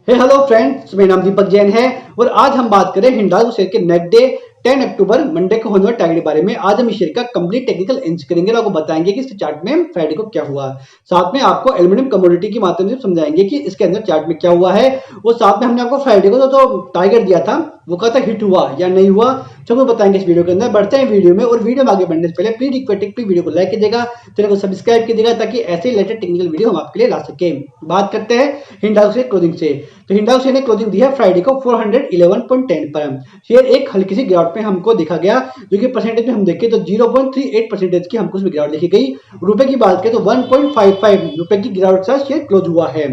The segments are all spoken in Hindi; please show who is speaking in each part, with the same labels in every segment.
Speaker 1: हेलो फ्रेंड्स, मेरा नाम दीपक जैन है और आज हम बात करें हिंडाल्को शेयर के नेक्स्ट डे 10 अक्टूबर मंडे को होने वाले टारगेट के बारे में। आज हम इस शेयर का कंप्लीट टेक्निकल एनालिसिस करेंगे और आपको बताएंगे कि इस चार्ट में फ्राइडे को क्या हुआ। साथ में आपको एल्यूमिनियम कमोडिटी के माध्यम से समझाएंगे कि इसके अंदर चार्ट में क्या हुआ है और साथ में हमने आपको फ्राइडे को जो टारगेट दिया था वो कहता हिट हुआ या नहीं हुआ, सब बताएंगे इस वीडियो के अंदर। बढ़ते हैं वीडियो में और वीडियो में आगे बढ़ने से पहले प्लीज रिक्वेस्ट वीडियो को लाइक कीजिएगा, चैनल को सब्सक्राइब कीजिएगा ताकि ऐसे रिलेटेड टेक्निकल वीडियो हम आपके लिए ला सके। बात करते हैं हिंडाल्को शेयर क्लोजिंग से। तो हिंडाल्को शेयर ने क्लोजिंग दी है फ्राइडे को 411.10 पर। शेयर एक हल्की सी गिरावट में हमको देखा गया, जो कि परसेंटेज में हम देखें तो 0.38% की हमको उसमें गिरावट देखी गई। रुपए की बात करें तो 1.55 रुपए की गिरावट से शेयर क्लोज हुआ है।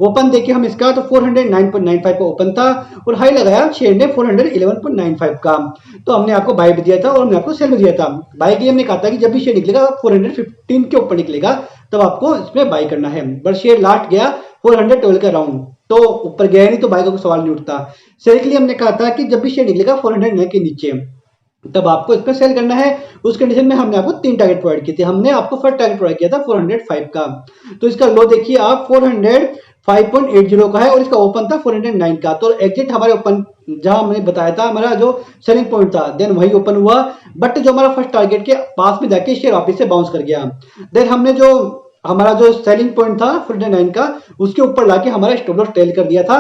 Speaker 1: ओपन देखें हम इसका तो 409.95 पर ओपन था और हाई लगाया शेयर ने 411.95 का। तो हमने आपको बाय भी दिया था और हमने आपको सेल भी दिया था। बाय के लिए हमने कहा था कि जब भी शेयर निकलेगा 415 के ऊपर निकलेगा तब आपको इसमें बाय करना है। बट शेयर लास्ट गया 412 का राउंड, तो ऊपर गया नहीं तो बाय का कोई सवाल नहीं उठता। सेल के लिए हमने कहा था कि जब भी शेयर निकलेगा 409 के नीचे तब आपको इसका सेल करना है। उस कंडीशन में हमने आपको 3 टारगेट प्रोवाइड किए थे। हमने आपको फर्स्ट टारगेट प्रोवाइड किया था 405 का, तो इसका लो देखिए आप 405.80 का है और इसका ओपन था 409 का। तो एग्जिट हमारे ओपन जहां हमने बताया था हमारा जो सेलिंग पॉइंट था देन वही ओपन हुआ, बट जो हमारा फर्स्ट टारगेट के पास में जाके शेयर वापस से बाउंस कर गया। देन हमने जो हमारा जो सेलिंग पॉइंट था 49 का उसके ऊपर लाके हमारा स्टॉप लॉस टेल कर दिया था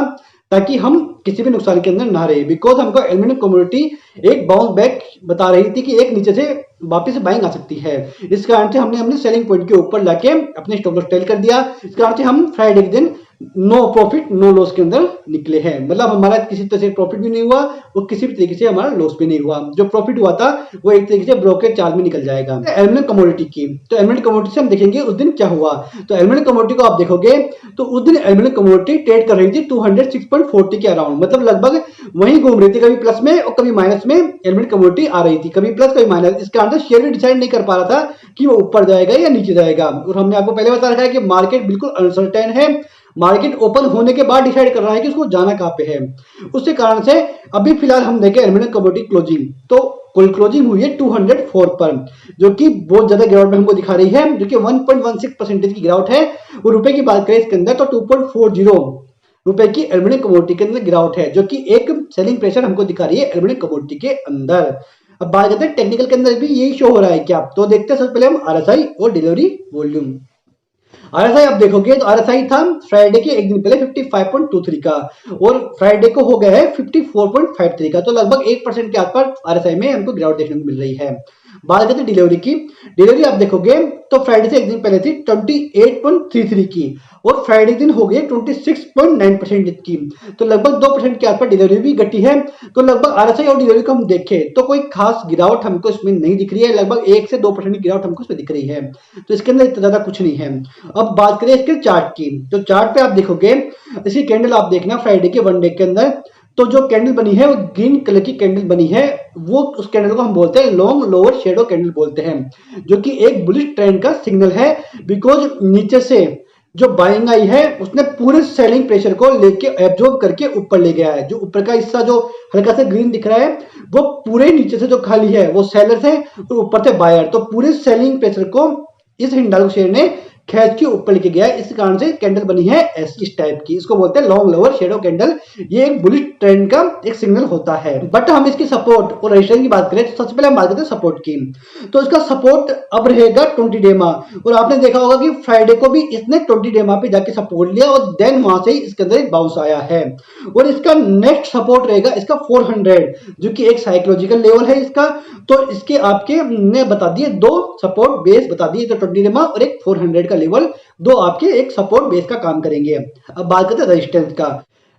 Speaker 1: ताकि हम किसी भी नुकसान के अंदर ना रहे। बिकॉज हमको एल्यूमिनियम कमोडिटी एक बाउंस बैक बता रही थी कि एक नीचे से वापस बाइंग आ सकती है। इस कारण से हमने अपने सेलिंग पॉइंट के ऊपर लाके अपने स्टॉप लॉस टेल कर दिया। इस कारण से हम फ्राइडे के दिन नो प्रॉफिट नो लॉस के अंदर निकले हैं। मतलब हमारा किसी तरह से प्रॉफिट भी नहीं हुआ और किसी भी तरीके से हमारा लॉस भी नहीं हुआ। जो प्रॉफिट हुआ था वो एक तरीके से ब्रोकरेज चार्ज में निकल जाएगा। एल्यूमिनियम कमोडिटी की, तो एल्यूमिनियम कमोडिटी से हम देखेंगे उस दिन क्या हुआ। तो एल्यूमिनियम कमोडिटी को आप देखोगे तो उस दिन एल्यूमिनियम कमोडिटी ट्रेड कर रही थी 206.40 के अराउंड, मतलब लगभग वहीं घूम रही थी, कभी प्लस में और कभी माइनस में एल्यूमिनियम कमोडिटी आ रही थी, कभी प्लस कभी माइनस। इसका अंदर शेयर भी डिसाइड नहीं कर पा रहा था कि वो ऊपर जाएगा या नीचे जाएगा। और हमने आपको पहले बता रखा है कि मार्केट बिल्कुल अनसर्टेन है, मार्केट ओपन होने के बाद डिसाइड कर रहा है कि उसको जाना कहां पे है। उसके कारण से अभी फिलहाल हम देखें एल्यूमिनियम कमोडिटी क्लोजिंग, तो कुल क्लोजिंग हुई है 204 पर, जो कि बहुत ज्यादा गिरावट में हमको दिखा रही है, जो कि 1.16% की गिरावट है। और रुपए की बात करें इसके अंदर तो 2.40 रुपए की एल्यूमिनियम कमोडिटी के अंदर गिरावट है, जो कि एक सेलिंग प्रेशर हमको दिखा रही है एल्यूमिनियम कमोडिटी के अंदर। अब बात करते हैं टेक्निकल के अंदर भी यही शो हो रहा है क्या, तो देखते हैं सबसे पहले हम आरएसआई और डिलीवरी वॉल्यूम। आरएसआई आप देखोगे तो आरएसआई था फ्राइडे के एक दिन पहले 55.23 का और फ्राइडे को हो गया है 54.53 का, तो लगभग 1% के आसपास आरएसआई में हमको गिरावट देखने को मिल रही है। बात करते हैं डिलीवरी की। डिलीवरी आप देखोगे तो फ्राइडे से एक दिन पहले थी 28.33 की और फ्राइडे दिन हो गई 26.9% की, तो लगभग 2% के आसपास डिलीवरी भी घटी है। तो लगभग आरएसआई और डिलीवरी को हम देखें तो कोई खास गिरावट हमको इसमें नहीं दिख रही है, लगभग 1 से 2% की गिरावट हमको इसमें दिख रही है, तो इसके अंदर इतना ज्यादा कुछ नहीं है। अब बात करें इसके चार्ट की, तो चार्ट पे आप देखोगे इसी कैंडल आप देखना फ्राइडे के वन डे के अंदर, तो जो कैंडल बनी है वो ग्रीन कलर की कैंडल बनी है, वो उस कैंडल को हम बोलते हैं लॉन्ग लोअर शेडो कैंडल बोलते हैं, जो कि एक बुलिश ट्रेंड का सिग्नल है। बिकॉज नीचे से जो बाइंग आई है उसने पूरे सेलिंग प्रेशर को लेके एब्जॉर्ब करके ऊपर ले गया है। जो ऊपर का हिस्सा जो हल्का सा ग्रीन दिख रहा है वो पूरे नीचे से जो खाली है वो सेलर है और ऊपर से बायर, तो पूरे सेलिंग प्रेशर को इस हिंडाल्को शेयर ने खींच के ऊपर लेके गया है। इस कारण से कैंडल बनी है इस टाइप की, इसको बोलते हैं लॉन्ग लोअर शेडो कैंडल। ये एक बुलिश ट्रेंड का एक सिग्नल होता है। बट हम इसकी सपोर्ट और रेजिस्टेंस की बात करें तो सबसे पहले हम बात करते हैं सपोर्ट की, तो इसका सपोर्ट अब रहेगा 20 डे मा, और आपने देखा होगा कि फ्राइडे को भी इसने 20 डे मा पे जाके सपोर्ट लिया और देन वहां से ही इसके अंदर एक बाउंस आया है। और इसका नेक्स्ट सपोर्ट रहेगा इसका 400, जो कि एक साइकोलॉजिकल लेवल है इसका। तो इसके आपके ने बता दिए दो सपोर्ट बेस बता दिए, तो 20 डे मा और एक 400 का लेवल, दो आपके एक सपोर्ट बेस का काम करेंगे। अब बात करते हैं रेजिस्टेंस का।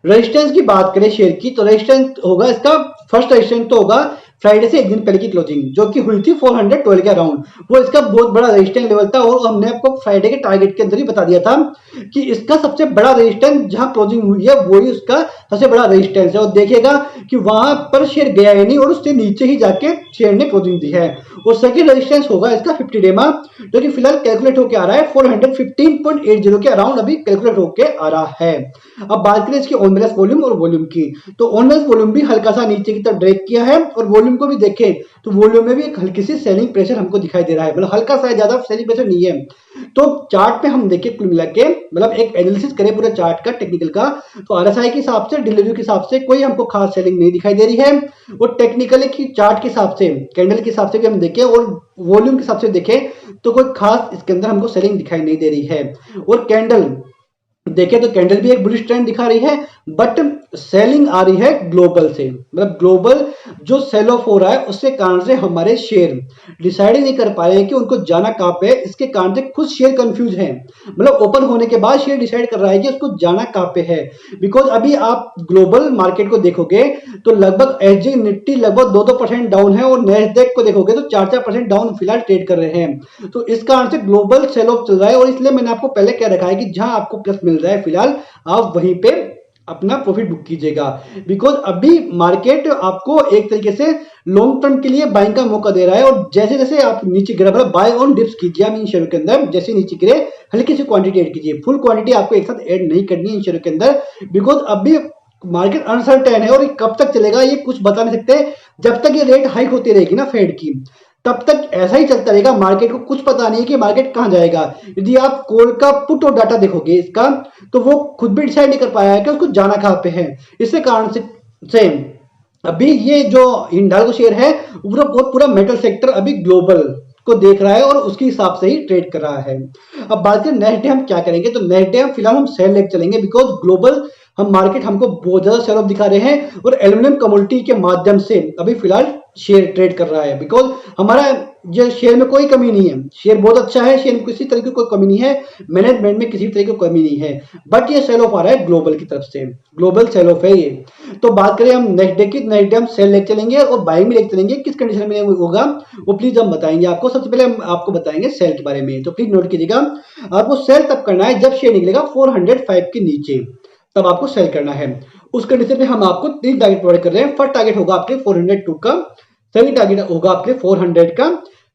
Speaker 1: रेजिस्टेंस की बात करें शेयर की तो रेजिस्टेंस होगा इसका, फर्स्ट रेजिस्टेंस तो होगा फ्राइडे से एक दिन पहले की क्लोजिंग जो कि हुई थी 412 के अराउंड, वो इसका बहुत बड़ा रेजिस्टेंस लेवल था। और हमने आपको फ्राइडे के टारगेट के अंदर ही बता दिया था कि इसका सबसे बड़ा रेजिस्टेंस जहां क्लोजिंग हुई है वही उसका सबसे बड़ा रेजिस्टेंस है। और देखिएगा कि वहां पर शेयर गया ही नहीं और उससे नीचे ही जाके शेयर ने क्लोजिंग दी है। और सेकंड रेजिस्टेंस होगा इसका 50 डे मा, जो कि फिलहाल कैलकुलेट होकर आ रहा है 415.80 के अराउंड अभी कैलकुलेट होकर आ रहा है। अब बात करें इसकी ऑन बैलेंस वॉल्यूम और वॉल्यूम की, तो ऑन बैलेंस वॉल्यूम भी हल्का सा नीचे की तरफ ड्रैग किया है और वॉल्यूम वॉल्यूम को भी देखें तो वॉल्यूम में भी एक हल्की सी सेलिंग प्रेशर हमको दिखाई दे रहा है, मतलब हल्का सा, ज्यादा सेलिंग प्रेशर नहीं है। तो चार्ट पे हम देखें कुल मिला के, मतलब एक एनालिसिस करें पूरे चार्ट का टेक्निकल का, तो आरएसआई के हिसाब से, डिलीवरी के हिसाब से कोई हमको खास सेलिंग नहीं दिखाई दे रही है। और टेक्निकली की चार्ट के हिसाब से, कैंडल के हिसाब से भी हम देखें और वॉल्यूम के हिसाब से देखें तो कोई खास इसके अंदर हमको सेलिंग दिखाई नहीं दे रही है। और कैंडल देखें तो कैंडल भी एक बुलिश ट्रेंड दिखा रही है, बट सेलिंग आ रही है ग्लोबल से, मतलब ग्लोबल जो सेल ऑफ हो रहा है उसके कारण से हमारे शेयर डिसाइड नहीं कर पा रहे हैं कि उनको जाना कहां पे है। इसके कारण से खुद शेयर कंफ्यूज हैं, मतलब ओपन होने के बाद शेयर डिसाइड कर रहा है कि उसको जाना कहां पे है। बिकॉज अभी आप ग्लोबल मार्केट को देखोगे तो लगभग एसजी निफ्टी लगभग 2-2% डाउन है और नेस्डैक को देखोगे तो 4-4% डाउन फिलहाल ट्रेड कर रहे हैं। तो इस कारण से ग्लोबल सेल ऑफ चल रहा है, और इसलिए मैंने आपको पहले कह रखा है कि जहां आपको प्लस मिल रहा है फिलहाल आप वहीं पे अपना प्रॉफिट बुक कीजिएगा। बिकॉज अभी मार्केट आपको एक तरीके से लॉन्ग टर्म के लिए बाइंग का मौका दे रहा है, और जैसे जैसे आप नीचे गिरा, मतलब बाय ऑन डिप्स कीजिए आप इन शेयरों के अंदर, जैसे नीचे गिरे हल्की सी क्वांटिटी ऐड कीजिए, फुल क्वांटिटी आपको एक साथ ऐड नहीं करनी है इन शेयरों के अंदर। बिकॉज अभी मार्केट अनसर्टेन है और ये कब तक चलेगा ये कुछ बता नहीं सकते। जब तक ये रेट हाइक होती रहेगी ना फेड की, तब तक ऐसा ही चलता रहेगा। मार्केट को कुछ पता नहीं है कि मार्केट कहां जाएगा। यदि आप कोल का पुट और डाटा देखोगे इसका, तो वो खुद भी डिसाइड नहीं कर पाया है कि उसको जाना कहां पे है। इसके कारण से अभी ये जो हिंडाल्को शेयर है पूरा मेटल सेक्टर अभी ग्लोबल को देख रहा है और उसके हिसाब से ही ट्रेड कर रहा है। अब बात करें नेक्स्ट डे हम क्या करेंगे, तो नेक्स्ट डे हम फिलहाल हम सेल लेके चलेंगे, बिकॉज ग्लोबल हम मार्केट हमको बहुत ज्यादा सेल ऑफ दिखा रहे हैं और एल्यूमिनियम कमोडिटी के माध्यम से अभी फिलहाल शेयर ट्रेड कर रहा है। बिकॉज हमारा जो शेयर में कोई कमी नहीं है, शेयर बहुत अच्छा है, शेयर में किसी तरह की कोई कमी नहीं है, मैनेजमेंट में किसी तरह की कमी नहीं है, बट ये सेल ऑफ आ रहा है ग्लोबल की तरफ से, ग्लोबल सेल ऑफ है ये। तो बात करें हम नेक्स्ट डे की, नेक्स्ट डे हम सेल लेके चलेंगे और बाइंग भी लेके चलेंगे। किस कंडीशन में होगा वो प्लीज हम बताएंगे आपको। सबसे पहले हम आपको बताएंगे सेल के बारे में, तो प्लीज नोट कीजिएगा, आपको सेल तब करना है जब शेयर निकलेगा 405 के नीचे, तब आपको सेल करना है। उस कंडीशन में हम आपको 3 टारगेट प्रोवाइड कर रहे हैं। फर्स्ट टारगेट होगा आपके 402 का, सेकंड टारगेट होगा आपके 400 का,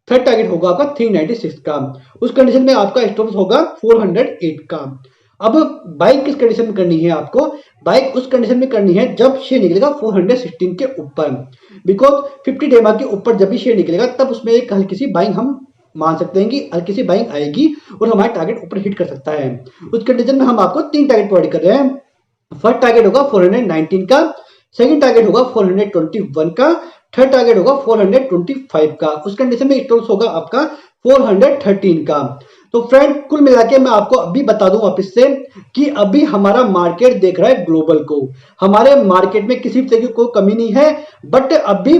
Speaker 1: थर्ड टारगेट होगा आपका 396 का। उस कंडीशन में आपका स्टॉप लॉस होगा 408 का। अब बाइक किस कंडीशन में करनी है आपको, बाइक उस कंडीशन में करनी है जब शेयर निकलेगा 416 के ऊपर। बिकॉज 50 डेमा के ऊपर जब भी शेयर निकलेगा तब उसमें एक हल्की सी बाइंग हम मान सकते हैं कि हल्की सी बाइंग आएगी और हमारा टारगेट ऊपर हिट कर सकता है। उस कंडीशन में हम आपको 3 टारगेट प्रोवाइड कर रहे हैं। फर्स्ट टारगेट होगा 419 का, सेकंड टारगेट होगा 421 का, थर्ड टारगेट होगा 425 का। उस कंडीशन में स्टॉप लॉस होगा आपका 413 का। तो फ्रेंड कुल मिला के मैं आपको अभी बता दूं वापस से कि अभी हमारा मार्केट देख रहा है ग्लोबल को, हमारे मार्केट में किसी तरह की कोई कमी नहीं है, बट अभी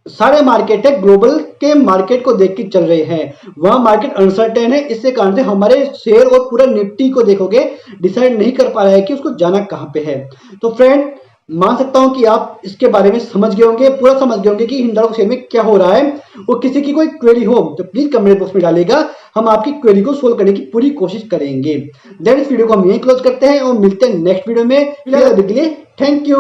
Speaker 1: सारे मार्केट है ग्लोबल के मार्केट को देख के चल रहे हैं, वहां मार्केट अनसर्टेन है। इससे कारण से हमारे शेयर और पूरा निफ्टी को देखोगे डिसाइड नहीं कर पा रहा है कि उसको जाना कहां पे है। तो फ्रेंड मान सकता हूं कि आप इसके बारे में समझ गए होंगे, पूरा समझ गए होंगे कि हिंडाल्को शेयर में क्या हो रहा है। और किसी की कोई क्वेरी हो तो प्लीज कमेंट बॉक्स में डालिएगा, हम आपकी क्वेरी को सोल्व करने की पूरी कोशिश करेंगे। देन इस वीडियो को हम यहीं क्लोज करते हैं और मिलते हैं नेक्स्ट वीडियो में। फिलहाल अभी के लिए थैंक यू।